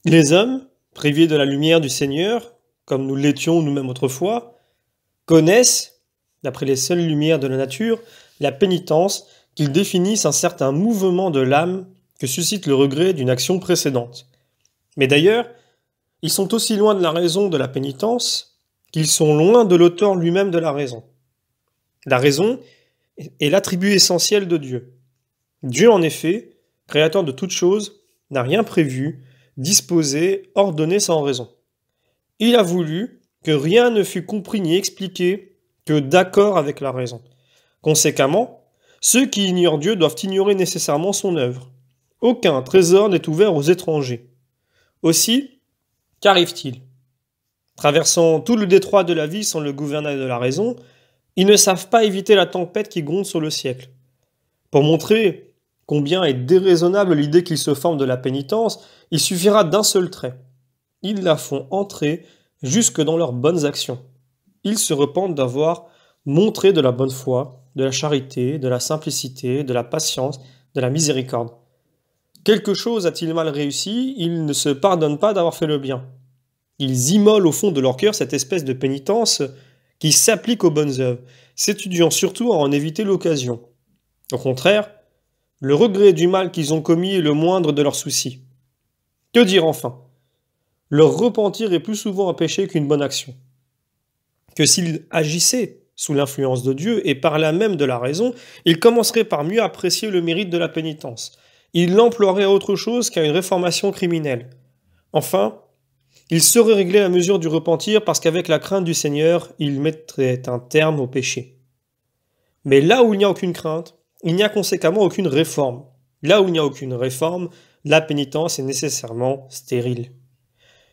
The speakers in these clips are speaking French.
Les hommes, privés de la lumière du Seigneur, comme nous l'étions nous-mêmes autrefois, connaissent, d'après les seules lumières de la nature, la pénitence qu'ils définissent un certain mouvement de l'âme que suscite le regret d'une action précédente. Mais d'ailleurs, ils sont aussi loin de la raison de la pénitence qu'ils sont loin de l'auteur lui-même de la raison. La raison est l'attribut essentiel de Dieu. Dieu, en effet, créateur de toutes choses, n'a rien prévu, disposé, ordonné sans raison. Il a voulu que rien ne fût compris ni expliqué que d'accord avec la raison. Conséquemment, ceux qui ignorent Dieu doivent ignorer nécessairement son œuvre. Aucun trésor n'est ouvert aux étrangers. Aussi, qu'arrive-t-il? Traversant tout le détroit de la vie sans le gouvernail de la raison, ils ne savent pas éviter la tempête qui gronde sur le siècle. Pour montrer combien est déraisonnable l'idée qu'ils se forment de la pénitence, il suffira d'un seul trait. Ils la font entrer jusque dans leurs bonnes actions. Ils se repentent d'avoir montré de la bonne foi, de la charité, de la simplicité, de la patience, de la miséricorde. Quelque chose a-t-il mal réussi, ils ne se pardonnent pas d'avoir fait le bien. Ils immolent au fond de leur cœur cette espèce de pénitence qui s'applique aux bonnes œuvres, s'étudiant surtout à en éviter l'occasion. Au contraire, le regret du mal qu'ils ont commis est le moindre de leurs soucis. Que dire enfin? Leur repentir est plus souvent un péché qu'une bonne action. Que s'ils agissaient sous l'influence de Dieu et par là même de la raison, ils commenceraient par mieux apprécier le mérite de la pénitence. Ils l'emploieraient à autre chose qu'à une réformation criminelle. Enfin, ils sauraient régler la mesure du repentir parce qu'avec la crainte du Seigneur, ils mettraient un terme au péché. Mais là où il n'y a aucune crainte, il n'y a conséquemment aucune réforme. Là où il n'y a aucune réforme, la pénitence est nécessairement stérile.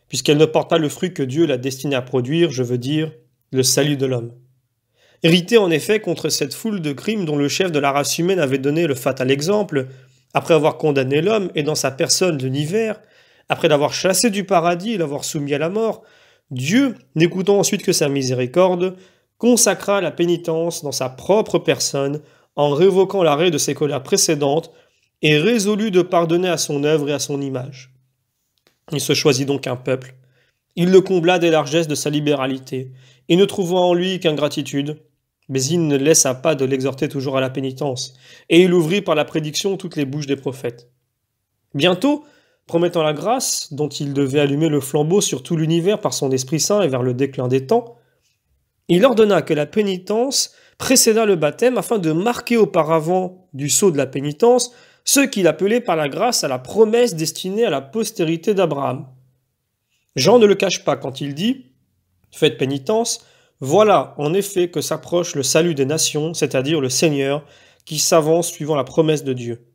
Puisqu'elle ne porte pas le fruit que Dieu l'a destiné à produire, je veux dire, le salut de l'homme. Irrité en effet contre cette foule de crimes dont le chef de la race humaine avait donné le fatal exemple, après avoir condamné l'homme et dans sa personne l'univers, après l'avoir chassé du paradis et l'avoir soumis à la mort, Dieu, n'écoutant ensuite que sa miséricorde, consacra la pénitence dans sa propre personne en révoquant l'arrêt de ses colères précédentes et résolut de pardonner à son œuvre et à son image. Il se choisit donc un peuple. Il le combla des largesses de sa libéralité, et ne trouvant en lui qu'ingratitude, mais il ne laissa pas de l'exhorter toujours à la pénitence, et il ouvrit par la prédiction toutes les bouches des prophètes. Bientôt, promettant la grâce dont il devait allumer le flambeau sur tout l'univers par son Esprit Saint et vers le déclin des temps, il ordonna que la pénitence précédât le baptême afin de marquer auparavant du sceau de la pénitence ceux qu'il appelait par la grâce à la promesse destinée à la postérité d'Abraham. Jean ne le cache pas quand il dit « Faites pénitence, voilà en effet que s'approche le salut des nations, c'est-à-dire le Seigneur, qui s'avance suivant la promesse de Dieu. »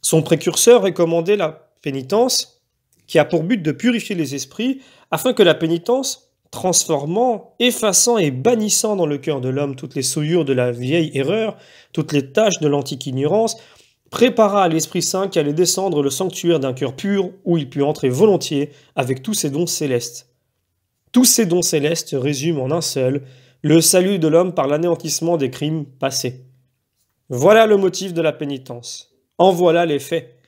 Son précurseur recommandait la pénitence, qui a pour but de purifier les esprits, afin que la pénitence, transformant, effaçant et bannissant dans le cœur de l'homme toutes les souillures de la vieille erreur, toutes les taches de l'antique ignorance, prépara à l'Esprit Saint qui allait descendre le sanctuaire d'un cœur pur où il put entrer volontiers avec tous ses dons célestes. Tous ces dons célestes résument en un seul le salut de l'homme par l'anéantissement des crimes passés. Voilà le motif de la pénitence. En voilà les faits.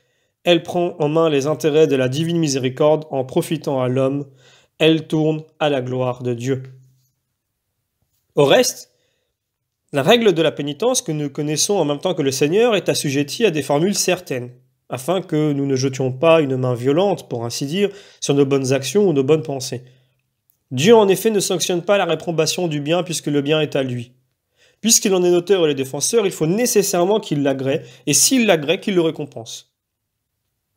Elle prend en main les intérêts de la divine miséricorde en profitant à l'homme. Elle tourne à la gloire de Dieu. Au reste, la règle de la pénitence que nous connaissons en même temps que le Seigneur est assujettie à des formules certaines, afin que nous ne jetions pas une main violente, pour ainsi dire, sur nos bonnes actions ou nos bonnes pensées. Dieu en effet ne sanctionne pas la réprobation du bien puisque le bien est à lui. Puisqu'il en est l'auteur et le défenseur, il faut nécessairement qu'il l'agrée, et s'il l'agrée, qu'il le récompense.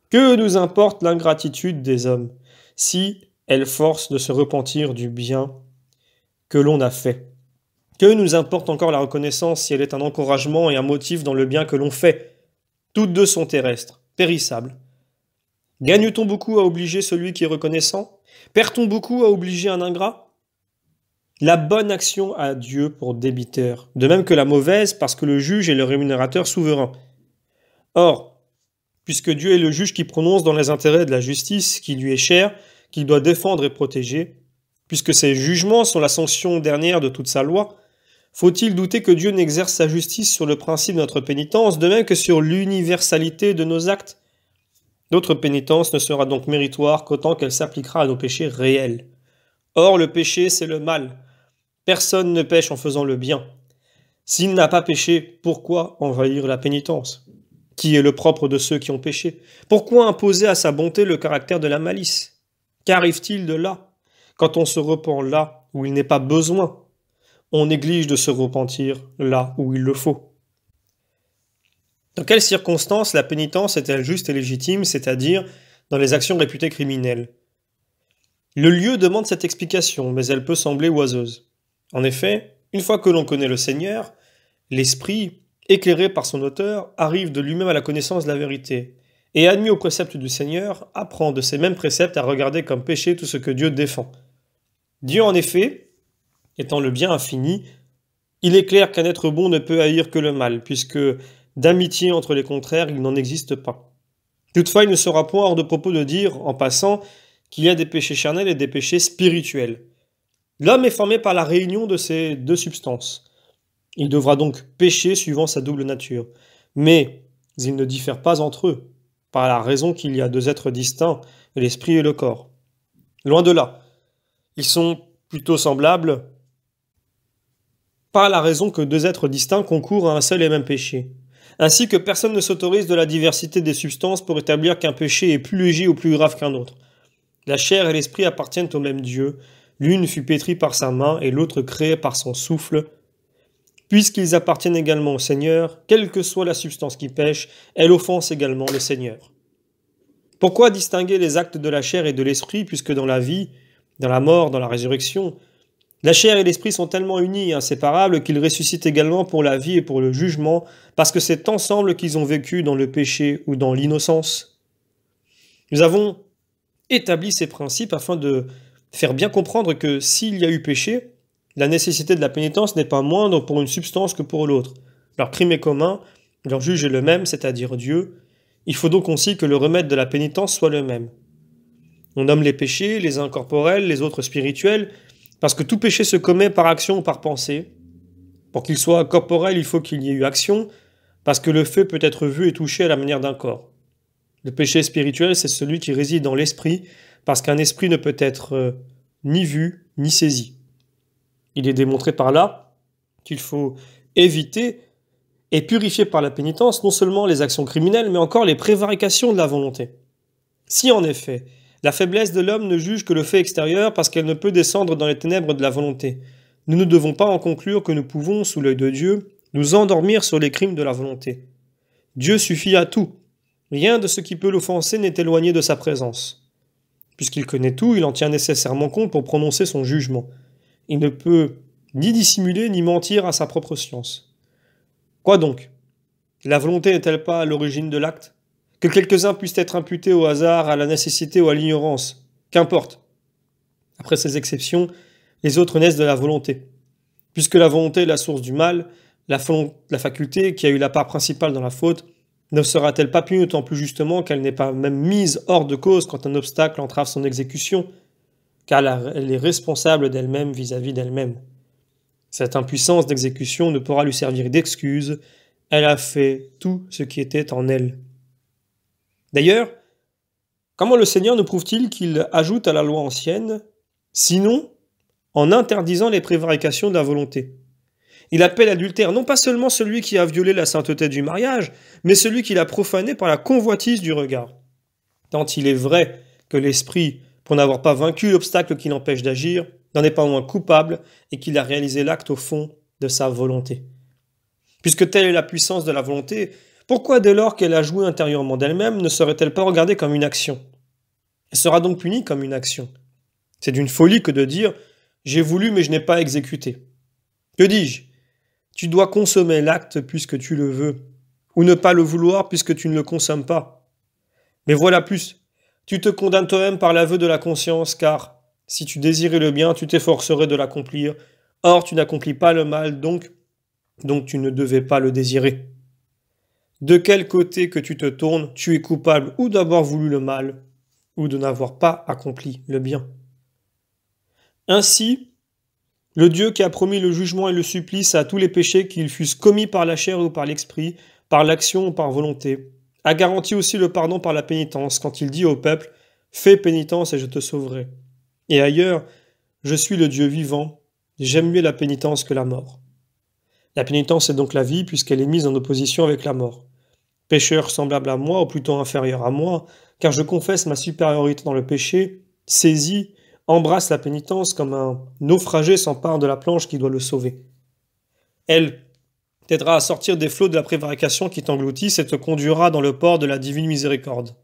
Que nous importe l'ingratitude des hommes, si elle force de se repentir du bien que l'on a fait? Que nous importe encore la reconnaissance si elle est un encouragement et un motif dans le bien que l'on fait? Toutes deux sont terrestres, périssables. Gagne-t-on beaucoup à obliger celui qui est reconnaissant? Perd-on beaucoup à obliger un ingrat? La bonne action a Dieu pour débiteur, de même que la mauvaise parce que le juge est le rémunérateur souverain. Or, puisque Dieu est le juge qui prononce dans les intérêts de la justice qui lui est chère, qu'il doit défendre et protéger, puisque ses jugements sont la sanction dernière de toute sa loi, faut-il douter que Dieu n'exerce sa justice sur le principe de notre pénitence, de même que sur l'universalité de nos actes? Notre pénitence ne sera donc méritoire qu'autant qu'elle s'appliquera à nos péchés réels. Or, le péché, c'est le mal. Personne ne pêche en faisant le bien. S'il n'a pas péché, pourquoi envahir la pénitence? Qui est le propre de ceux qui ont péché? Pourquoi imposer à sa bonté le caractère de la malice? Qu'arrive-t-il de là, quand on se repent là où il n'est pas besoin? On néglige de se repentir là où il le faut. Dans quelles circonstances la pénitence est-elle juste et légitime, c'est-à-dire dans les actions réputées criminelles? Le lieu demande cette explication, mais elle peut sembler oiseuse. En effet, une fois que l'on connaît le Seigneur, l'Esprit, éclairé par son auteur, arrive de lui-même à la connaissance de la vérité, et admis aux préceptes du Seigneur, apprend de ces mêmes préceptes à regarder comme péché tout ce que Dieu défend. Dieu, en effet, étant le bien infini, il est clair qu'un être bon ne peut haïr que le mal, puisque d'amitié entre les contraires, il n'en existe pas. Toutefois, il ne sera point hors de propos de dire, en passant, qu'il y a des péchés charnels et des péchés spirituels. L'homme est formé par la réunion de ces deux substances. Il devra donc pécher suivant sa double nature. Mais ils ne diffèrent pas entre eux, par la raison qu'il y a deux êtres distincts, l'esprit et le corps. Loin de là. Ils sont plutôt semblables par la raison que deux êtres distincts concourent à un seul et même péché. Ainsi que personne ne s'autorise de la diversité des substances pour établir qu'un péché est plus léger ou plus grave qu'un autre. La chair et l'esprit appartiennent au même Dieu. L'une fut pétrie par sa main et l'autre créée par son souffle. Puisqu'ils appartiennent également au Seigneur, quelle que soit la substance qui pêche, elle offense également le Seigneur. Pourquoi distinguer les actes de la chair et de l'esprit, puisque dans la vie, dans la mort, dans la résurrection, la chair et l'esprit sont tellement unis et inséparables qu'ils ressuscitent également pour la vie et pour le jugement, parce que c'est ensemble qu'ils ont vécu dans le péché ou dans l'innocence. Nous avons établi ces principes afin de faire bien comprendre que s'il y a eu péché, la nécessité de la pénitence n'est pas moindre pour une substance que pour l'autre. Leur crime est commun, leur juge est le même, c'est-à-dire Dieu. Il faut donc aussi que le remède de la pénitence soit le même. On nomme les péchés, les uns corporels, les autres spirituels, parce que tout péché se commet par action ou par pensée. Pour qu'il soit corporel, il faut qu'il y ait eu action, parce que le feu peut être vu et touché à la manière d'un corps. Le péché spirituel, c'est celui qui réside dans l'esprit, parce qu'un esprit ne peut être ni vu ni saisi. Il est démontré par là qu'il faut éviter et purifier par la pénitence non seulement les actions criminelles, mais encore les prévarications de la volonté. Si en effet, la faiblesse de l'homme ne juge que le fait extérieur parce qu'elle ne peut descendre dans les ténèbres de la volonté, nous ne devons pas en conclure que nous pouvons, sous l'œil de Dieu, nous endormir sur les crimes de la volonté. Dieu suffit à tout. Rien de ce qui peut l'offenser n'est éloigné de sa présence. Puisqu'il connaît tout, il en tient nécessairement compte pour prononcer son jugement. Il ne peut ni dissimuler ni mentir à sa propre science. Quoi donc? La volonté n'est-elle pas à l'origine de l'acte? Que quelques-uns puissent être imputés au hasard, à la nécessité ou à l'ignorance, qu'importe. Après ces exceptions, les autres naissent de la volonté. Puisque la volonté est la source du mal, la faculté qui a eu la part principale dans la faute, ne sera-t-elle pas punie d'autant plus justement qu'elle n'est pas même mise hors de cause quand un obstacle entrave son exécution, car elle est responsable d'elle-même vis-à-vis d'elle-même. Cette impuissance d'exécution ne pourra lui servir d'excuse, elle a fait tout ce qui était en elle. D'ailleurs, comment le Seigneur nous prouve-t-il qu'il ajoute à la loi ancienne, sinon en interdisant les prévarications de la volonté? Il appelle adultère non pas seulement celui qui a violé la sainteté du mariage, mais celui qui l'a profané par la convoitise du regard. Tant il est vrai que l'esprit, pour n'avoir pas vaincu l'obstacle qui l'empêche d'agir, n'en est pas moins coupable et qu'il a réalisé l'acte au fond de sa volonté. Puisque telle est la puissance de la volonté, pourquoi dès lors qu'elle a joué intérieurement d'elle-même ne serait-elle pas regardée comme une action? Elle sera donc punie comme une action. C'est d'une folie que de dire « j'ai voulu mais je n'ai pas exécuté ». Que dis-je? Tu dois consommer l'acte puisque tu le veux, ou ne pas le vouloir puisque tu ne le consommes pas. Mais voilà plus, tu te condamnes toi-même par l'aveu de la conscience, car si tu désirais le bien, tu t'efforcerais de l'accomplir. Or, tu n'accomplis pas le mal, donc tu ne devais pas le désirer. De quel côté que tu te tournes, tu es coupable ou d'avoir voulu le mal, ou de n'avoir pas accompli le bien. Ainsi, le Dieu qui a promis le jugement et le supplice à tous les péchés qu'ils fussent commis par la chair ou par l'esprit, par l'action ou par volonté, a garanti aussi le pardon par la pénitence quand il dit au peuple « Fais pénitence et je te sauverai ». Et ailleurs, « Je suis le Dieu vivant, j'aime mieux la pénitence que la mort ». La pénitence est donc la vie puisqu'elle est mise en opposition avec la mort. Pécheur semblable à moi, ou plutôt inférieur à moi, car je confesse ma supériorité dans le péché, saisit, embrasse la pénitence comme un naufragé s'empare de la planche qui doit le sauver. Elle t'aidera à sortir des flots de la prévarication qui t'engloutissent et te conduira dans le port de la divine miséricorde.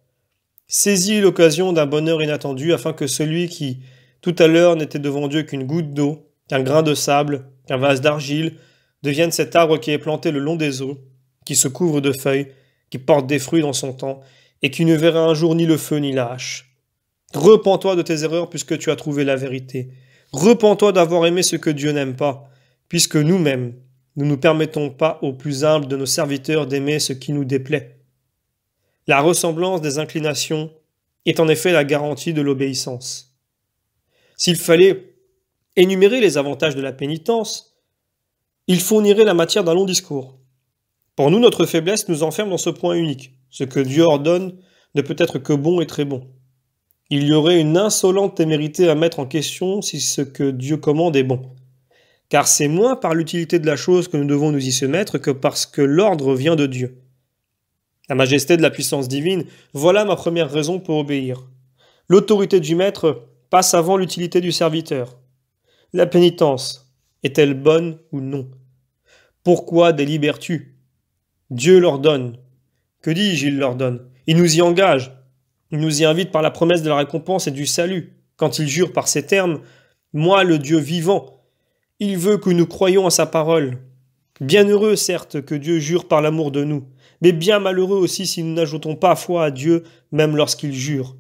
Saisis l'occasion d'un bonheur inattendu afin que celui qui, tout à l'heure, n'était devant Dieu qu'une goutte d'eau, qu'un grain de sable, qu'un vase d'argile, devienne cet arbre qui est planté le long des eaux, qui se couvre de feuilles, qui porte des fruits dans son temps, et qui ne verra un jour ni le feu ni la hache. Repens-toi de tes erreurs puisque tu as trouvé la vérité. Repens-toi d'avoir aimé ce que Dieu n'aime pas, puisque nous-mêmes, nous ne permettons pas aux plus humbles de nos serviteurs d'aimer ce qui nous déplaît. La ressemblance des inclinations est en effet la garantie de l'obéissance. S'il fallait énumérer les avantages de la pénitence, il fournirait la matière d'un long discours. Pour nous, notre faiblesse nous enferme dans ce point unique. Ce que Dieu ordonne ne peut être que bon et très bon. Il y aurait une insolente témérité à mettre en question si ce que Dieu commande est bon. Car c'est moins par l'utilité de la chose que nous devons nous y soumettre que parce que l'ordre vient de Dieu. La majesté de la puissance divine, voilà ma première raison pour obéir. L'autorité du maître passe avant l'utilité du serviteur. La pénitence, est-elle bonne ou non? Pourquoi délibères-tu? Dieu l'ordonne. Que dis-je, il l'ordonne? Il nous y engage. Il nous y invite par la promesse de la récompense et du salut. Quand il jure par ces termes, « Moi, le Dieu vivant », il veut que nous croyions à sa parole. Bienheureux, certes, que Dieu jure par l'amour de nous, mais bien malheureux aussi si nous n'ajoutons pas foi à Dieu, même lorsqu'il jure.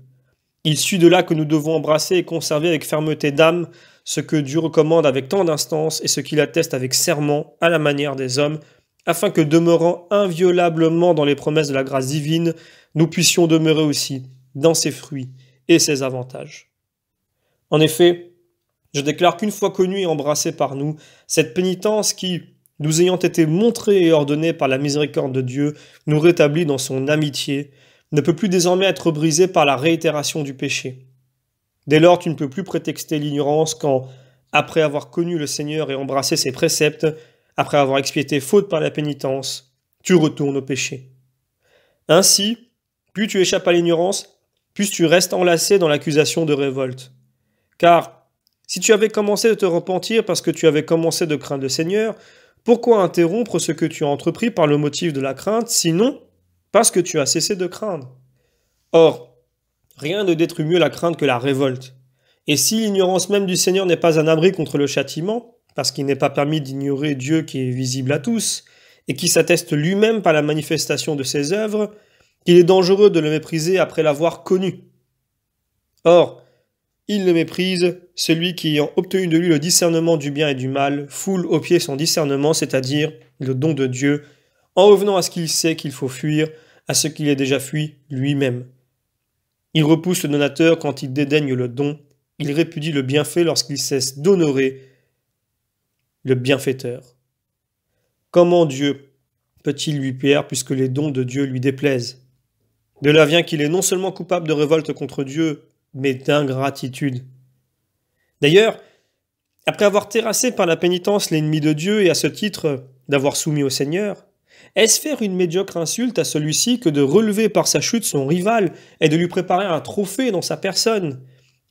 Il suit de là que nous devons embrasser et conserver avec fermeté d'âme ce que Dieu recommande avec tant d'instance et ce qu'il atteste avec serment à la manière des hommes, afin que, demeurant inviolablement dans les promesses de la grâce divine, nous puissions demeurer aussi dans ses fruits et ses avantages. En effet, je déclare qu'une fois connue et embrassée par nous, cette pénitence qui, nous ayant été montrée et ordonnée par la miséricorde de Dieu, nous rétablit dans son amitié, ne peut plus désormais être brisée par la réitération du péché. Dès lors, tu ne peux plus prétexter l'ignorance quand, après avoir connu le Seigneur et embrassé ses préceptes, après avoir expié tes fautes par la pénitence, tu retournes au péché. Ainsi, plus tu échappes à l'ignorance, plus tu restes enlacé dans l'accusation de révolte. Car, si tu avais commencé de te repentir parce que tu avais commencé de craindre le Seigneur, pourquoi interrompre ce que tu as entrepris par le motif de la crainte, sinon parce que tu as cessé de craindre? Or, rien ne détruit mieux la crainte que la révolte. Et si l'ignorance même du Seigneur n'est pas un abri contre le châtiment, parce qu'il n'est pas permis d'ignorer Dieu qui est visible à tous, et qui s'atteste lui-même par la manifestation de ses œuvres, qu'il est dangereux de le mépriser après l'avoir connu. Or, il le méprise, celui qui, ayant obtenu de lui le discernement du bien et du mal, foule aux pieds son discernement, c'est-à-dire le don de Dieu, en revenant à ce qu'il sait qu'il faut fuir, à ce qu'il a déjà fui lui-même. Il repousse le donateur quand il dédaigne le don, il répudie le bienfait lorsqu'il cesse d'honorer le bienfaiteur. Comment Dieu peut-il lui plaire puisque les dons de Dieu lui déplaisent? De là vient qu'il est non seulement coupable de révolte contre Dieu, mais d'ingratitude. D'ailleurs, après avoir terrassé par la pénitence l'ennemi de Dieu et à ce titre d'avoir soumis au Seigneur, est-ce faire une médiocre insulte à celui-ci que de relever par sa chute son rival et de lui préparer un trophée dans sa personne,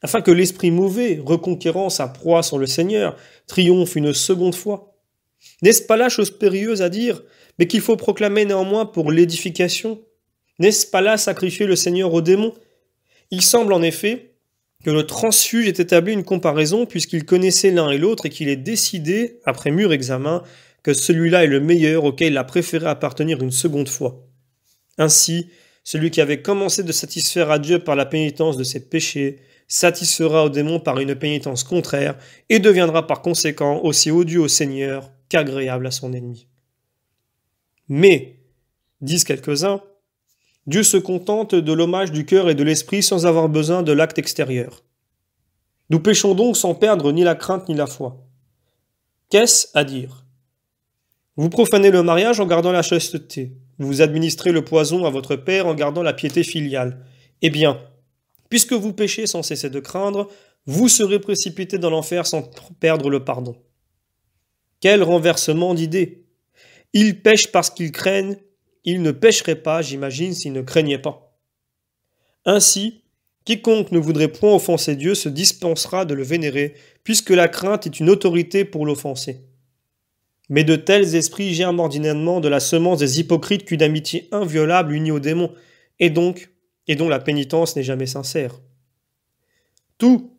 afin que l'esprit mauvais, reconquérant sa proie sur le Seigneur, triomphe une seconde fois? N'est-ce pas là chose périlleuse à dire, mais qu'il faut proclamer néanmoins pour l'édification? N'est-ce pas là sacrifier le Seigneur aux démons? Il semble en effet que le transfuge ait établi une comparaison puisqu'il connaissait l'un et l'autre et qu'il ait décidé, après mûr examen, que celui-là est le meilleur auquel il a préféré appartenir une seconde fois. Ainsi, celui qui avait commencé de satisfaire à Dieu par la pénitence de ses péchés, satisfera aux démons par une pénitence contraire et deviendra par conséquent aussi odieux au Seigneur qu'agréable à son ennemi. Mais, disent quelques-uns, Dieu se contente de l'hommage du cœur et de l'esprit sans avoir besoin de l'acte extérieur. Nous péchons donc sans perdre ni la crainte ni la foi. Qu'est-ce à dire? Vous profanez le mariage en gardant la chasteté. Vous administrez le poison à votre père en gardant la piété filiale. Eh bien, puisque vous péchez sans cesser de craindre, vous serez précipités dans l'enfer sans perdre le pardon. Quel renversement d'idées! Ils pêchent parce qu'ils craignent, ils ne pêcheraient pas, j'imagine, s'ils ne craignaient pas. Ainsi, quiconque ne voudrait point offenser Dieu se dispensera de le vénérer, puisque la crainte est une autorité pour l'offenser. Mais de tels esprits germent ordinairement de la semence des hypocrites qu'une amitié inviolable unie au démon, et dont la pénitence n'est jamais sincère. Tout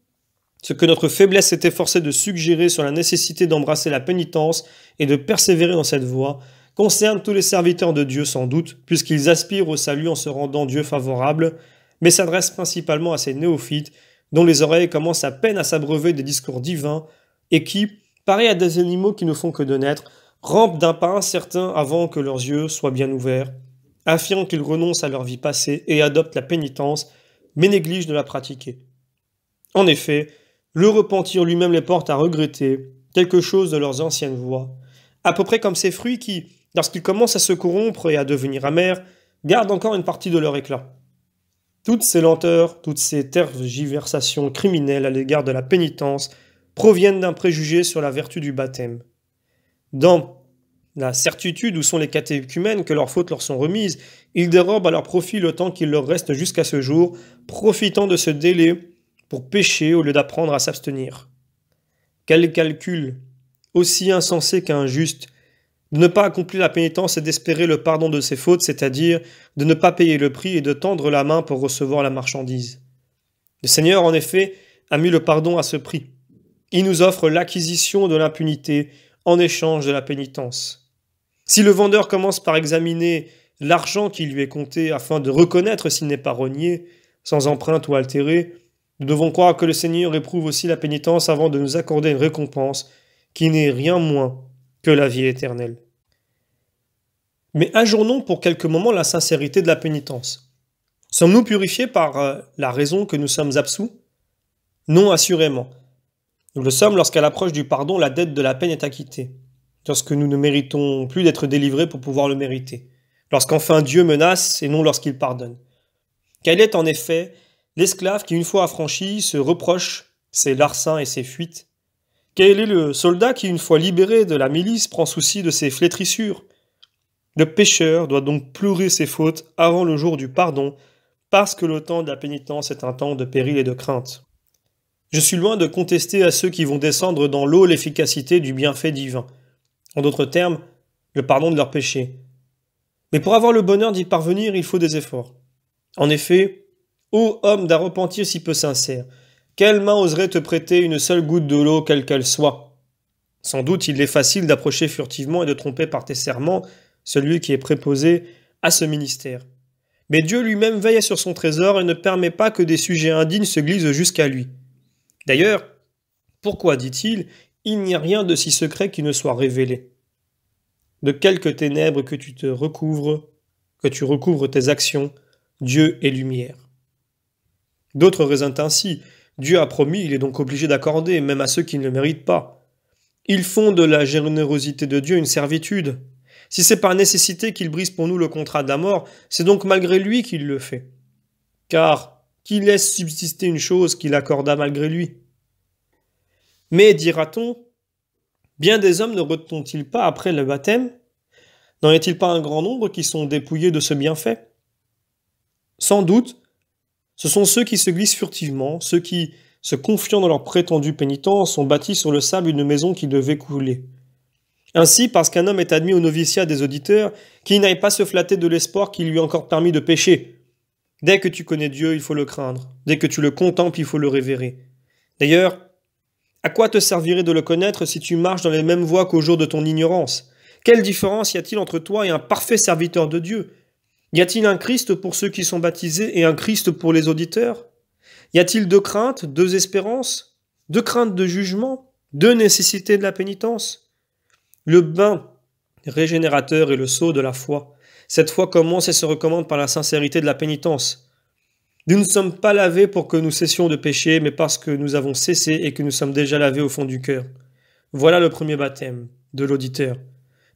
ce que notre faiblesse s'est efforcée de suggérer sur la nécessité d'embrasser la pénitence et de persévérer dans cette voie concerne tous les serviteurs de Dieu sans doute, puisqu'ils aspirent au salut en se rendant Dieu favorable, mais s'adresse principalement à ces néophytes dont les oreilles commencent à peine à s'abreuver des discours divins et qui, pareils à des animaux qui ne font que de naître, rampent d'un pas incertain avant que leurs yeux soient bien ouverts, affirment qu'ils renoncent à leur vie passée et adoptent la pénitence, mais négligent de la pratiquer. En effet, le repentir lui-même les porte à regretter quelque chose de leurs anciennes voies, à peu près comme ces fruits qui, lorsqu'ils commencent à se corrompre et à devenir amers, gardent encore une partie de leur éclat. Toutes ces lenteurs, toutes ces tergiversations criminelles à l'égard de la pénitence proviennent d'un préjugé sur la vertu du baptême. Dans la certitude où sont les catéchumènes que leurs fautes leur sont remises, ils dérobent à leur profit le temps qu'il leur reste jusqu'à ce jour, profitant de ce délai pour pécher au lieu d'apprendre à s'abstenir. Quel calcul, aussi insensé qu'injuste, de ne pas accomplir la pénitence et d'espérer le pardon de ses fautes, c'est-à-dire de ne pas payer le prix et de tendre la main pour recevoir la marchandise. Le Seigneur, en effet, a mis le pardon à ce prix. Il nous offre l'acquisition de l'impunité en échange de la pénitence. Si le vendeur commence par examiner l'argent qui lui est compté afin de reconnaître s'il n'est pas rogné, sans empreinte ou altéré, nous devons croire que le Seigneur éprouve aussi la pénitence avant de nous accorder une récompense qui n'est rien moins que la vie éternelle. Mais ajournons pour quelques moments la sincérité de la pénitence. Sommes-nous purifiés par la raison que nous sommes absous? Non, assurément. Nous le sommes lorsqu'à l'approche du pardon, la dette de la peine est acquittée, lorsque nous ne méritons plus d'être délivrés pour pouvoir le mériter, lorsqu'enfin Dieu menace et non lorsqu'il pardonne. Quel est en effet l'esclave qui, une fois affranchi, se reproche ses larcins et ses fuites? Quel est le soldat qui, une fois libéré de la milice, prend souci de ses flétrissures? Le pécheur doit donc pleurer ses fautes avant le jour du pardon, parce que le temps de la pénitence est un temps de péril et de crainte. Je suis loin de contester à ceux qui vont descendre dans l'eau l'efficacité du bienfait divin. En d'autres termes, le pardon de leurs péchés. Mais pour avoir le bonheur d'y parvenir, il faut des efforts. En effet, ô homme d'un repentir si peu sincère, quelle main oserait te prêter une seule goutte de l'eau, quelle qu'elle soit? Sans doute il est facile d'approcher furtivement et de tromper par tes serments celui qui est préposé à ce ministère. Mais Dieu lui-même veille sur son trésor et ne permet pas que des sujets indignes se glissent jusqu'à lui. D'ailleurs, pourquoi, dit-il, il n'y a rien de si secret qui ne soit révélé? De quelque ténèbres que tu recouvres tes actions, Dieu est lumière. D'autres raisonnent ainsi. Dieu a promis, il est donc obligé d'accorder, même à ceux qui ne le méritent pas. Ils font de la générosité de Dieu une servitude. Si c'est par nécessité qu'il brise pour nous le contrat de la mort, c'est donc malgré lui qu'il le fait. Car qui laisse subsister une chose qu'il accorda malgré lui? Mais, dira-t-on, bien des hommes ne retentent-ils pas après le baptême? N'en est-il pas un grand nombre qui sont dépouillés de ce bienfait? Sans doute, ce sont ceux qui se glissent furtivement, ceux qui, se confiant dans leur prétendue pénitence, ont bâti sur le sable une maison qui devait couler. Ainsi, parce qu'un homme est admis au noviciat des auditeurs, qu'il n'aille pas se flatter de l'espoir qui lui est encore permis de pécher. Dès que tu connais Dieu, il faut le craindre. Dès que tu le contemples, il faut le révérer. D'ailleurs, à quoi te servirait de le connaître si tu marches dans les mêmes voies qu'au jour de ton ignorance? Quelle différence y a-t-il entre toi et un parfait serviteur de Dieu? Y a-t-il un Christ pour ceux qui sont baptisés et un Christ pour les auditeurs? Y a-t-il deux craintes, deux espérances, deux craintes de jugement, deux nécessités de la pénitence? Le bain régénérateur est le sceau de la foi. Cette foi commence et se recommande par la sincérité de la pénitence. Nous ne sommes pas lavés pour que nous cessions de pécher, mais parce que nous avons cessé et que nous sommes déjà lavés au fond du cœur. Voilà le premier baptême de l'auditeur.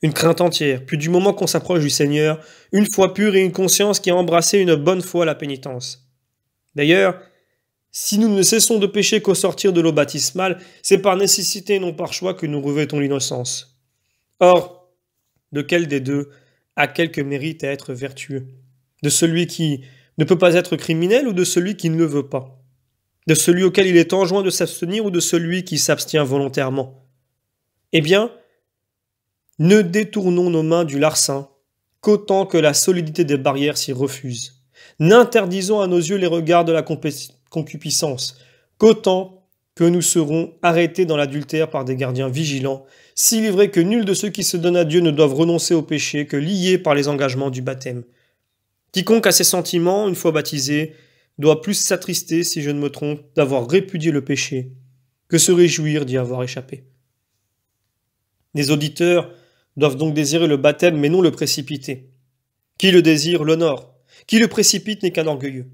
une crainte entière, puis du moment qu'on s'approche du Seigneur, une foi pure et une conscience qui a embrassé une bonne fois la pénitence. D'ailleurs, si nous ne cessons de pécher qu'au sortir de l'eau baptismale, c'est par nécessité et non par choix que nous revêtons l'innocence. Or, de quel des deux a quelque mérite à être vertueux? De celui qui ne peut pas être criminel ou de celui qui ne le veut pas? De celui auquel il est enjoint de s'abstenir ou de celui qui s'abstient volontairement? Eh bien, ne détournons nos mains du larcin qu'autant que la solidité des barrières s'y refuse. N'interdisons à nos yeux les regards de la concupiscence qu'autant que nous serons arrêtés dans l'adultère par des gardiens vigilants, s'il est vrai que nul de ceux qui se donnent à Dieu ne doivent renoncer au péché que liés par les engagements du baptême. Quiconque a ses sentiments, une fois baptisé, doit plus s'attrister, si je ne me trompe, d'avoir répudié le péché, que se réjouir d'y avoir échappé. Les auditeurs doivent donc désirer le baptême, mais non le précipiter. Qui le désire l'honore, qui le précipite n'est qu'un orgueilleux.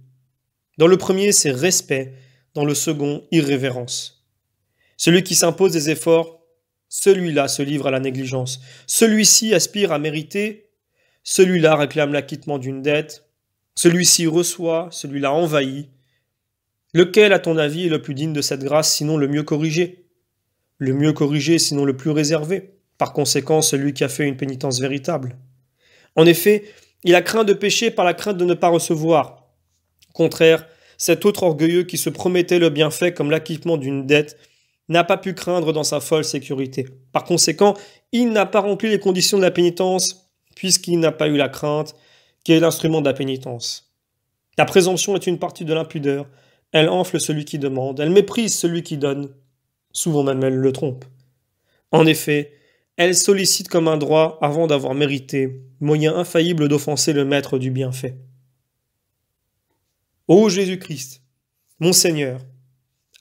Dans le premier, c'est respect, dans le second, irrévérence. Celui qui s'impose des efforts, celui-là se livre à la négligence. Celui-ci aspire à mériter, celui-là réclame l'acquittement d'une dette, celui-ci reçoit, celui-là envahit. Lequel, à ton avis, est le plus digne de cette grâce, sinon le mieux corrigé? Le mieux corrigé, sinon le plus réservé. Par conséquent, celui qui a fait une pénitence véritable. En effet, il a craint de pécher par la crainte de ne pas recevoir. Au contraire, cet autre orgueilleux qui se promettait le bienfait comme l'acquittement d'une dette n'a pas pu craindre dans sa folle sécurité. Par conséquent, il n'a pas rempli les conditions de la pénitence, puisqu'il n'a pas eu la crainte, qui est l'instrument de la pénitence. La présomption est une partie de l'impudeur. Elle enfle celui qui demande, elle méprise celui qui donne. Souvent même elle le trompe. En effet, elle sollicite comme un droit avant d'avoir mérité, moyen infaillible d'offenser le maître du bienfait. Ô Jésus-Christ, mon Seigneur,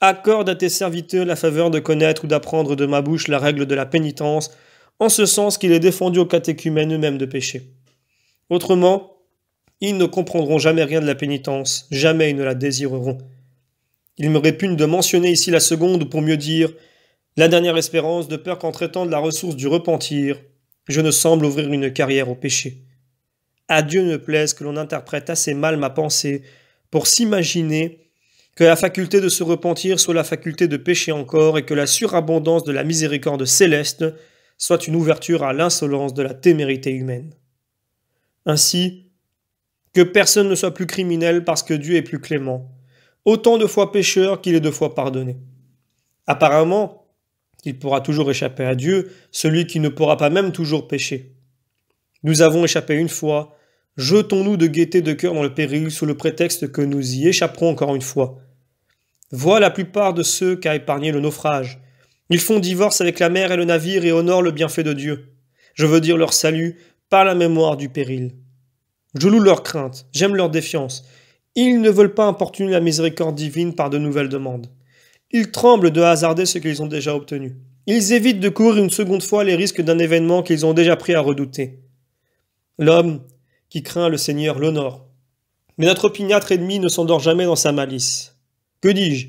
accorde à tes serviteurs la faveur de connaître ou d'apprendre de ma bouche la règle de la pénitence, en ce sens qu'il est défendu aux catéchumènes eux-mêmes de pécher. Autrement, ils ne comprendront jamais rien de la pénitence, jamais ils ne la désireront. Il me répugne de mentionner ici la seconde pour mieux dire la dernière espérance, de peur qu'en traitant de la ressource du repentir, je ne semble ouvrir une carrière au péché. À Dieu ne plaise que l'on interprète assez mal ma pensée pour s'imaginer que la faculté de se repentir soit la faculté de pécher encore et que la surabondance de la miséricorde céleste soit une ouverture à l'insolence de la témérité humaine. Ainsi, que personne ne soit plus criminel parce que Dieu est plus clément, autant de fois pécheur qu'il est de fois pardonné. Apparemment, il pourra toujours échapper à Dieu, celui qui ne pourra pas même toujours pécher. Nous avons échappé une fois, jetons-nous de gaieté de cœur dans le péril sous le prétexte que nous y échapperons encore une fois. Vois la plupart de ceux qu'a épargné le naufrage. Ils font divorce avec la mer et le navire et honorent le bienfait de Dieu. Je veux dire leur salut par la mémoire du péril. Je loue leur crainte, j'aime leur défiance. Ils ne veulent pas importuner la miséricorde divine par de nouvelles demandes. Ils tremblent de hasarder ce qu'ils ont déjà obtenu. Ils évitent de courir une seconde fois les risques d'un événement qu'ils ont déjà pris à redouter. L'homme qui craint le Seigneur l'honore. Mais notre opiniâtre ennemi ne s'endort jamais dans sa malice. Que dis-je?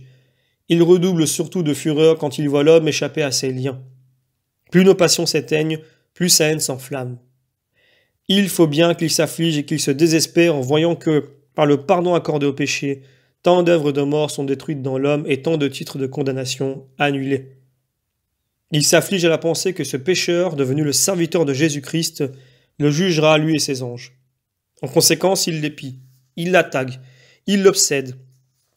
Il redouble surtout de fureur quand il voit l'homme échapper à ses liens. Plus nos passions s'éteignent, plus sa haine s'enflamme. Il faut bien qu'il s'afflige et qu'il se désespère en voyant que, par le pardon accordé au péché, tant d'œuvres de mort sont détruites dans l'homme et tant de titres de condamnation annulés. Il s'afflige à la pensée que ce pécheur, devenu le serviteur de Jésus-Christ, le jugera lui et ses anges. En conséquence, il l'épie, il l'attaque, il l'obsède.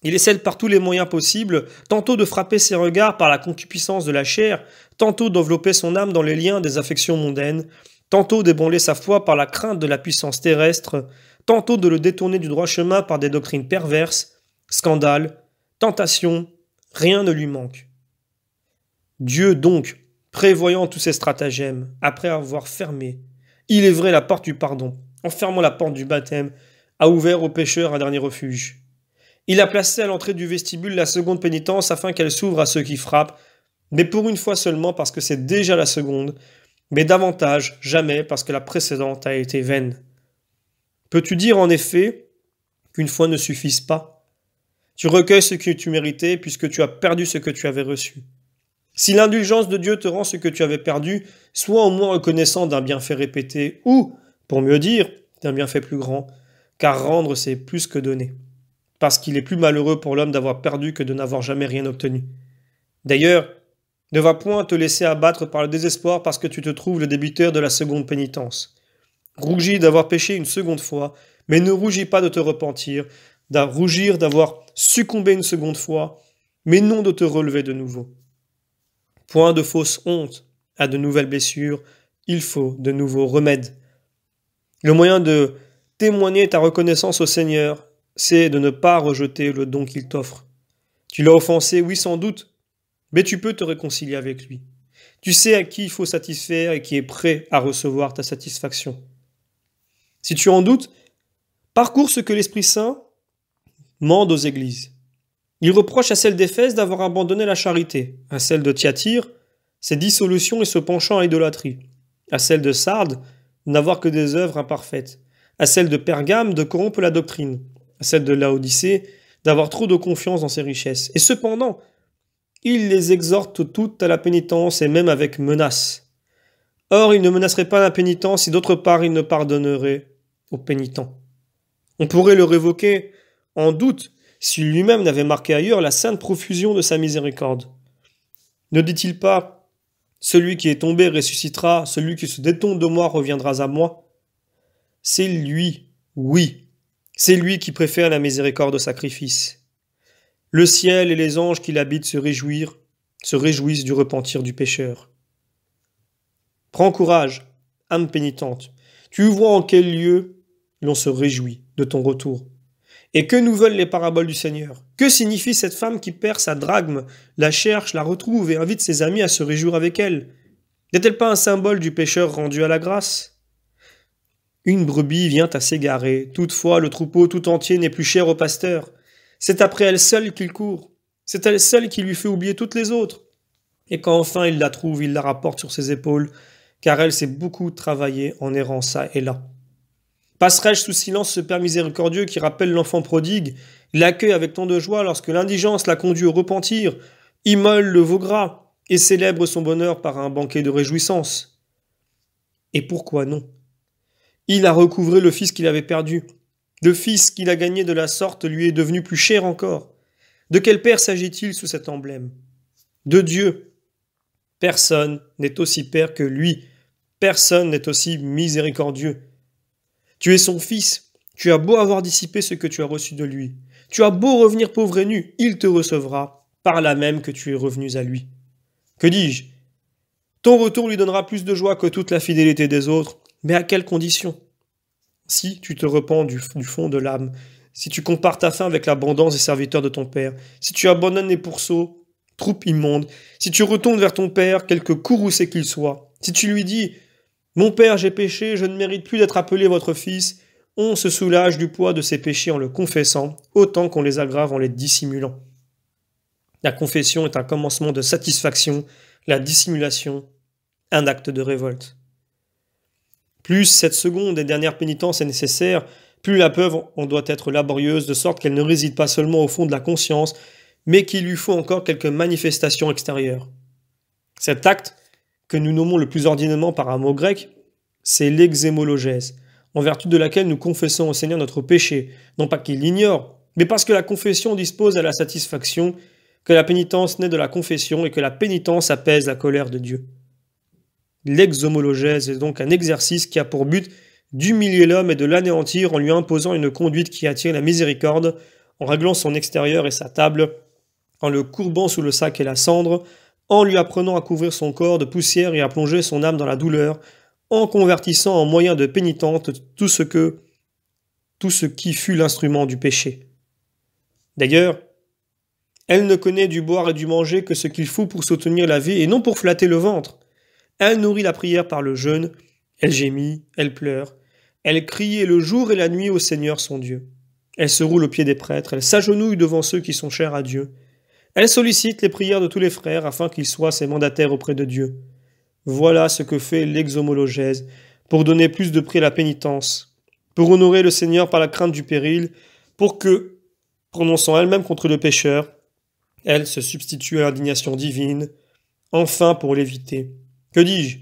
Il essaie par tous les moyens possibles, tantôt de frapper ses regards par la concupiscence de la chair, tantôt d'envelopper son âme dans les liens des affections mondaines, tantôt d'ébranler sa foi par la crainte de la puissance terrestre, tantôt de le détourner du droit chemin par des doctrines perverses, scandales, tentations, rien ne lui manque. Dieu donc, prévoyant tous ces stratagèmes, après avoir fermé, il est vrai, la porte du pardon, en fermant la porte du baptême, a ouvert aux pécheurs un dernier refuge. Il a placé à l'entrée du vestibule la seconde pénitence afin qu'elle s'ouvre à ceux qui frappent, mais pour une fois seulement parce que c'est déjà la seconde, mais davantage jamais parce que la précédente a été vaine. Peux-tu dire en effet qu'une fois ne suffise pas? Tu recueilles ce que tu méritais puisque tu as perdu ce que tu avais reçu. Si l'indulgence de Dieu te rend ce que tu avais perdu, sois au moins reconnaissant d'un bienfait répété, ou, pour mieux dire, d'un bienfait plus grand, car rendre c'est plus que donner. Parce qu'il est plus malheureux pour l'homme d'avoir perdu que de n'avoir jamais rien obtenu. D'ailleurs, ne va point te laisser abattre par le désespoir parce que tu te trouves le débiteur de la seconde pénitence. Rougis d'avoir péché une seconde fois, mais ne rougis pas de te repentir, rougir d'avoir succombé une seconde fois, mais non de te relever de nouveau. Point de fausse honte à de nouvelles blessures, il faut de nouveaux remèdes. Le moyen de témoigner ta reconnaissance au Seigneur, c'est de ne pas rejeter le don qu'il t'offre. Tu l'as offensé, oui sans doute, mais tu peux te réconcilier avec lui. Tu sais à qui il faut satisfaire et qui est prêt à recevoir ta satisfaction. Si tu en doutes, parcours ce que l'Esprit Saint mande aux églises. Il reproche à celle d'Éphèse d'avoir abandonné la charité, à celle de Thyatire, ses dissolutions et se penchant à l'idolâtrie, à celle de Sardes, de n'avoir que des œuvres imparfaites, à celle de Pergame de corrompre la doctrine, à celle de Laodicée d'avoir trop de confiance dans ses richesses. Et cependant, il les exhorte toutes à la pénitence et même avec menace. Or, il ne menacerait pas la pénitence si d'autre part il ne pardonnerait aux pénitents. On pourrait le révoquer en doute si lui-même n'avait marqué ailleurs la sainte profusion de sa miséricorde. Ne dit-il pas « Celui qui est tombé ressuscitera, celui qui se détourne de moi reviendra à moi » C'est lui, oui, c'est lui qui préfère la miséricorde au sacrifice. Le ciel et les anges qui l'habitent se réjouissent du repentir du pécheur. Prends courage, âme pénitente, tu vois en quel lieu l'on se réjouit de ton retour. Et que nous veulent les paraboles du Seigneur? Que signifie cette femme qui perd sa drachme, la cherche, la retrouve et invite ses amis à se réjouir avec elle? N'est-elle pas un symbole du pécheur rendu à la grâce? Une brebis vient à s'égarer, toutefois le troupeau tout entier n'est plus cher au pasteur. C'est après elle seule qu'il court, c'est elle seule qui lui fait oublier toutes les autres. Et quand enfin il la trouve, il la rapporte sur ses épaules, car elle s'est beaucoup travaillée en errant ça et là. Passerai-je sous silence ce Père miséricordieux qui rappelle l'enfant prodigue, l'accueille avec tant de joie lorsque l'indigence l'a conduit au repentir, immole le veau gras et célèbre son bonheur par un banquet de réjouissance? Et pourquoi non? Il a recouvré le fils qu'il avait perdu. Le fils qu'il a gagné de la sorte lui est devenu plus cher encore. De quel père s'agit-il sous cet emblème? De Dieu. Personne n'est aussi père que lui. Personne n'est aussi miséricordieux. Tu es son fils, tu as beau avoir dissipé ce que tu as reçu de lui. Tu as beau revenir pauvre et nu, il te recevra, par là même que tu es revenu à lui. Que dis-je? Ton retour lui donnera plus de joie que toute la fidélité des autres, mais à quelles conditions? Si tu te repens du fond de l'âme, si tu compares ta faim avec l'abondance des serviteurs de ton Père, si tu abandonnes les pourceaux, troupe immonde, si tu retournes vers ton Père, quelque courroucé qu'il soit, si tu lui dis « Mon Père, j'ai péché, je ne mérite plus d'être appelé votre fils », on se soulage du poids de ses péchés en le confessant, autant qu'on les aggrave en les dissimulant. La confession est un commencement de satisfaction, la dissimulation, un acte de révolte. Plus cette seconde et dernière pénitence est nécessaire, plus la preuve en doit être laborieuse, de sorte qu'elle ne réside pas seulement au fond de la conscience, mais qu'il lui faut encore quelques manifestations extérieures. Cet acte, que nous nommons le plus ordinairement par un mot grec, c'est l'exémologèse, en vertu de laquelle nous confessons au Seigneur notre péché, non pas qu'il l'ignore, mais parce que la confession dispose à la satisfaction, que la pénitence naît de la confession et que la pénitence apaise la colère de Dieu. L'exhomologèse est donc un exercice qui a pour but d'humilier l'homme et de l'anéantir en lui imposant une conduite qui attire la miséricorde, en réglant son extérieur et sa table, en le courbant sous le sac et la cendre, en lui apprenant à couvrir son corps de poussière et à plonger son âme dans la douleur, en convertissant en moyen de pénitente tout ce qui fut l'instrument du péché. D'ailleurs, elle ne connaît du boire et du manger que ce qu'il faut pour soutenir la vie et non pour flatter le ventre. Elle nourrit la prière par le jeûne, elle gémit, elle pleure, elle crie le jour et la nuit au Seigneur son Dieu. Elle se roule aux pieds des prêtres, elle s'agenouille devant ceux qui sont chers à Dieu. Elle sollicite les prières de tous les frères afin qu'ils soient ses mandataires auprès de Dieu. Voilà ce que fait l'exhomologèse pour donner plus de prix à la pénitence, pour honorer le Seigneur par la crainte du péril, pour que, prononçant elle-même contre le pécheur, elle se substitue à l'indignation divine, enfin pour l'éviter. Que dis-je?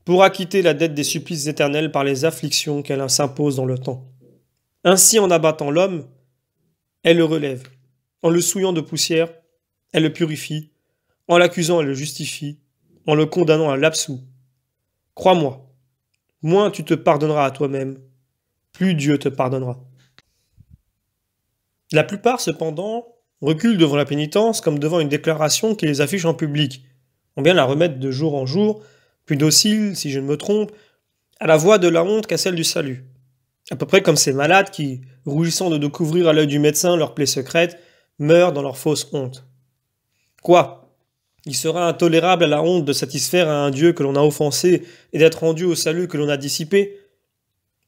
Pour acquitter la dette des supplices éternels par les afflictions qu'elle s'impose dans le temps. Ainsi, en abattant l'homme, elle le relève. En le souillant de poussière, elle le purifie. En l'accusant, elle le justifie. En le condamnant, elle l'absout. Crois-moi, moins tu te pardonneras à toi-même, plus Dieu te pardonnera. La plupart, cependant, reculent devant la pénitence comme devant une déclaration qui les affiche en public. On bien la remettre de jour en jour, plus docile, si je ne me trompe, à la voix de la honte qu'à celle du salut. À peu près comme ces malades qui, rougissant de découvrir à l'œil du médecin leurs plaies secrètes, meurent dans leur fausse honte. Quoi? Il sera intolérable à la honte de satisfaire à un Dieu que l'on a offensé et d'être rendu au salut que l'on a dissipé?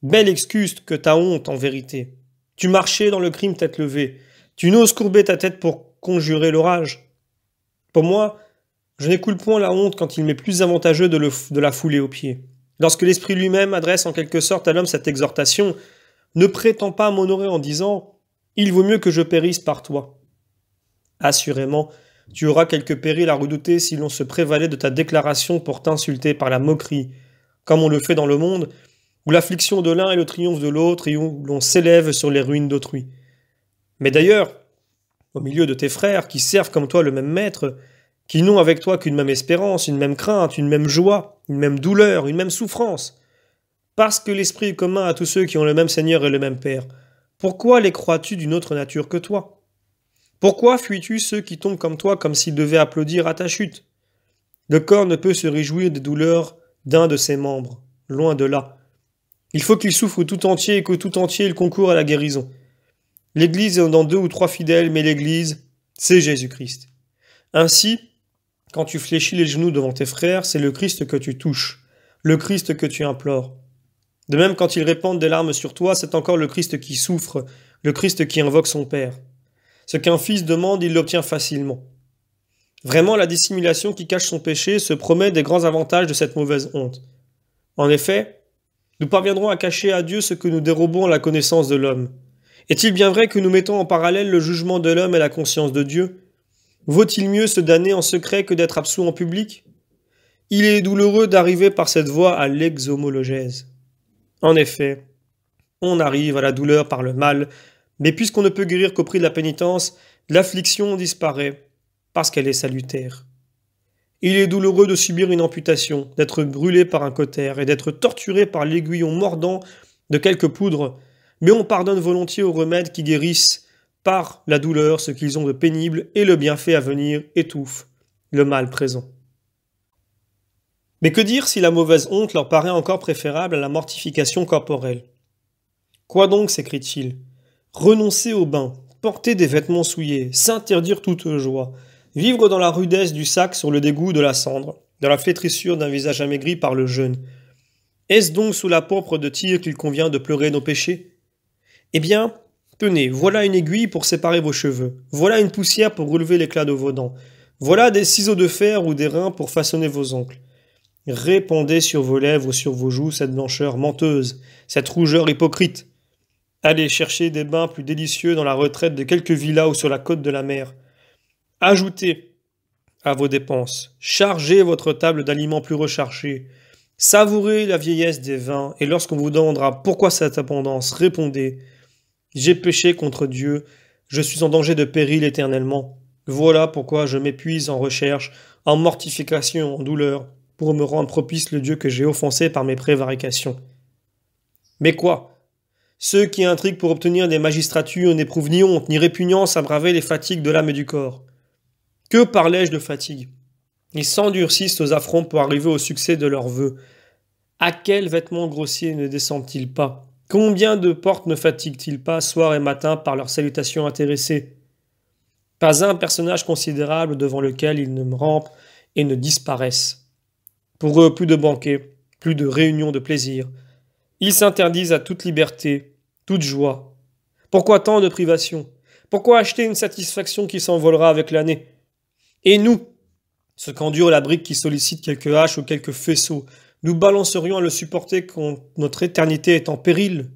Belle excuse que ta honte, en vérité. Tu marchais dans le crime tête levée. Tu n'oses courber ta tête pour conjurer l'orage. Pour moi, je n'écoule point la honte quand il m'est plus avantageux de la fouler aux pieds. Lorsque l'Esprit lui-même adresse en quelque sorte à l'homme cette exhortation, ne prétends pas m'honorer en disant « Il vaut mieux que je périsse par toi ». Assurément, tu auras quelque péril à redouter si l'on se prévalait de ta déclaration pour t'insulter par la moquerie, comme on le fait dans le monde, où l'affliction de l'un est le triomphe de l'autre et où l'on s'élève sur les ruines d'autrui. Mais d'ailleurs, au milieu de tes frères qui servent comme toi le même maître, qui n'ont avec toi qu'une même espérance, une même crainte, une même joie, une même douleur, une même souffrance, parce que l'esprit est commun à tous ceux qui ont le même Seigneur et le même Père, pourquoi les crois-tu d'une autre nature que toi? Pourquoi fuis-tu ceux qui tombent comme toi comme s'ils devaient applaudir à ta chute? Le corps ne peut se réjouir des douleurs d'un de ses membres, loin de là. Il faut qu'il souffre tout entier et que tout entier il concourt à la guérison. L'Église est dans 2 ou 3 fidèles, mais l'Église, c'est Jésus-Christ. Ainsi, quand tu fléchis les genoux devant tes frères, c'est le Christ que tu touches, le Christ que tu implores. De même, quand ils répandent des larmes sur toi, c'est encore le Christ qui souffre, le Christ qui invoque son Père. Ce qu'un fils demande, il l'obtient facilement. Vraiment, la dissimulation qui cache son péché se promet des grands avantages de cette mauvaise honte. En effet, nous parviendrons à cacher à Dieu ce que nous dérobons à la connaissance de l'homme. Est-il bien vrai que nous mettons en parallèle le jugement de l'homme et la conscience de Dieu? Vaut-il mieux se damner en secret que d'être absous en public? Il est douloureux d'arriver par cette voie à l'exhomologèse. En effet, on arrive à la douleur par le mal, mais puisqu'on ne peut guérir qu'au prix de la pénitence, l'affliction disparaît parce qu'elle est salutaire. Il est douloureux de subir une amputation, d'être brûlé par un cautère et d'être torturé par l'aiguillon mordant de quelque poudre, mais on pardonne volontiers aux remèdes qui guérissent par la douleur ce qu'ils ont de pénible et le bienfait à venir étouffe le mal présent. Mais que dire si la mauvaise honte leur paraît encore préférable à la mortification corporelle? Quoi donc, s'écrie-t-il? Renoncer au bain, porter des vêtements souillés, s'interdire toute joie, vivre dans la rudesse du sac sur le dégoût de la cendre, dans la flétrissure d'un visage amaigri par le jeûne. Est-ce donc sous la pourpre de Tyr qu'il convient de pleurer nos péchés? Eh bien, tenez, voilà une aiguille pour séparer vos cheveux, voilà une poussière pour relever l'éclat de vos dents, voilà des ciseaux de fer ou des reins pour façonner vos ongles. Répandez sur vos lèvres ou sur vos joues cette blancheur menteuse, cette rougeur hypocrite. Allez chercher des bains plus délicieux dans la retraite de quelques villas ou sur la côte de la mer. Ajoutez à vos dépenses, chargez votre table d'aliments plus recherchés, savourez la vieillesse des vins, et lorsqu'on vous demandera pourquoi cette abondance, répondez « J'ai péché contre Dieu, je suis en danger de péril éternellement. Voilà pourquoi je m'épuise en recherche, en mortification, en douleur, pour me rendre propice le Dieu que j'ai offensé par mes prévarications. » Mais quoi? Ceux qui intriguent pour obtenir des magistratures n'éprouvent ni honte ni répugnance à braver les fatigues de l'âme et du corps. Que parlais-je de fatigue? Ils s'endurcissent aux affronts pour arriver au succès de leurs vœux. À quels vêtements grossiers ne descendent-ils pas? Combien de portes ne fatiguent-ils pas soir et matin par leurs salutations intéressées? Pas un personnage considérable devant lequel ils ne rampent et ne disparaissent. Pour eux, plus de banquets, plus de réunions de plaisir. Ils s'interdisent à toute liberté, toute joie. Pourquoi tant de privations? Pourquoi acheter une satisfaction qui s'envolera avec l'année? Et nous, ce qu'endure la brique qui sollicite quelques haches ou quelques faisceaux, nous balancerions à le supporter quand notre éternité est en péril?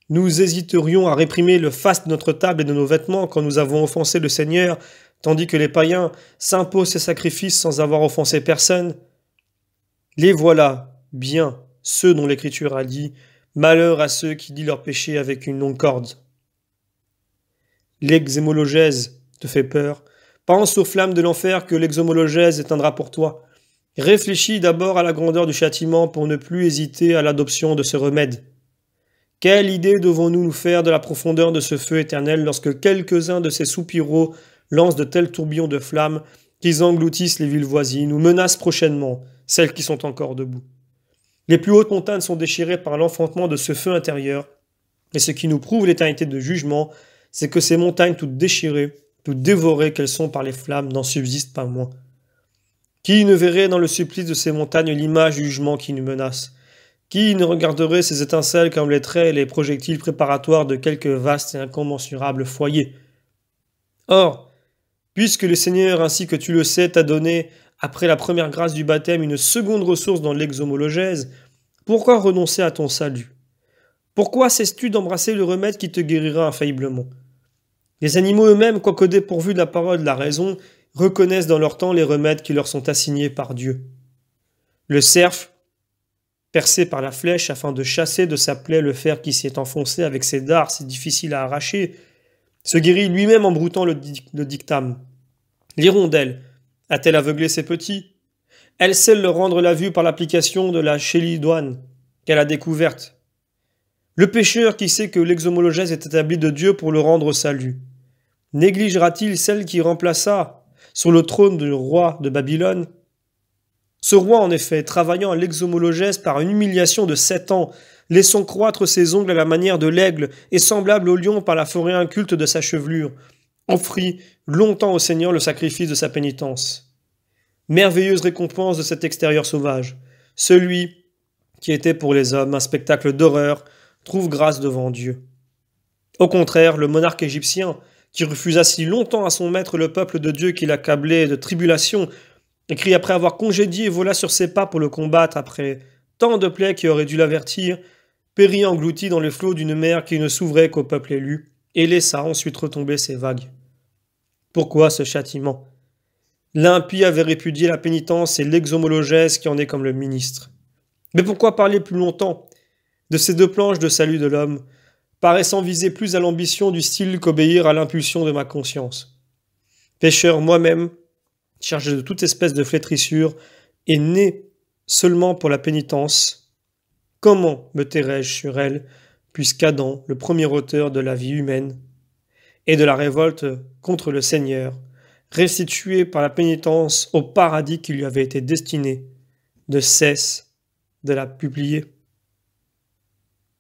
Nous hésiterions à réprimer le faste de notre table et de nos vêtements quand nous avons offensé le Seigneur, tandis que les païens s'imposent ces sacrifices sans avoir offensé personne. Les voilà, bien, ceux dont l'Écriture a dit « Malheur à ceux qui lient leurs péchés avec une longue corde ». L'exhémologèse te fait peur. Pense aux flammes de l'enfer que l'exhémologèse éteindra pour toi. Réfléchis d'abord à la grandeur du châtiment pour ne plus hésiter à l'adoption de ce remède. Quelle idée devons-nous nous faire de la profondeur de ce feu éternel lorsque quelques-uns de ces soupiraux lancent de tels tourbillons de flammes qu'ils engloutissent les villes voisines ou menacent prochainement celles qui sont encore debout. Les plus hautes montagnes sont déchirées par l'enfantement de ce feu intérieur, et ce qui nous prouve l'éternité de jugement, c'est que ces montagnes toutes déchirées, toutes dévorées qu'elles sont par les flammes, n'en subsistent pas moins. Qui ne verrait dans le supplice de ces montagnes l'image du jugement qui nous menace? Qui ne regarderait ces étincelles comme les traits et les projectiles préparatoires de quelque vaste et incommensurable foyer? Or, puisque le Seigneur, ainsi que tu le sais, t'a donné, après la première grâce du baptême, une seconde ressource dans l'exhomologèse, pourquoi renoncer à ton salut? Pourquoi cesses-tu d'embrasser le remède qui te guérira infailliblement? Les animaux eux-mêmes, quoique dépourvus de la parole de la raison, reconnaissent dans leur temps les remèdes qui leur sont assignés par Dieu. Le cerf, percé par la flèche afin de chasser de sa plaie le fer qui s'y est enfoncé avec ses dards si difficiles à arracher, se guérit lui-même en broutant le dictame. L'hirondelle a-t-elle aveuglé ses petits? Elle sait leur rendre la vue par l'application de la chélidoine qu'elle a découverte. Le pécheur qui sait que l'exhomologèse est établie de Dieu pour le rendre au salut, négligera-t-il celle qui remplaça sur le trône du roi de Babylone? Ce roi, en effet, travaillant à l'exhomologèse par une humiliation de 7 ans, laissant croître ses ongles à la manière de l'aigle et semblable au lion par la forêt inculte de sa chevelure, offrit longtemps au Seigneur le sacrifice de sa pénitence. Merveilleuse récompense de cet extérieur sauvage. Celui qui était pour les hommes un spectacle d'horreur trouve grâce devant Dieu. Au contraire, le monarque égyptien, qui refusa si longtemps à son maître le peuple de Dieu qu'il accablait de tribulations, écrit après avoir congédié et vola sur ses pas pour le combattre après tant de plaies qui auraient dû l'avertir, périt englouti dans les flots d'une mer qui ne s'ouvrait qu'au peuple élu, et laissa ensuite retomber ses vagues. Pourquoi ce châtiment? L'impie avait répudié la pénitence et l'exhomologèse qui en est comme le ministre. Mais pourquoi parler plus longtemps de ces 2 planches de salut de l'homme, paraissant viser plus à l'ambition du style qu'obéir à l'impulsion de ma conscience? Pécheur moi-même, chargé de toute espèce de flétrissure, et né seulement pour la pénitence, comment me tairais-je sur elle, puisqu'Adam, le premier auteur de la vie humaine, et de la révolte contre le Seigneur, restitué par la pénitence au paradis qui lui avait été destiné, ne cesse de la publier?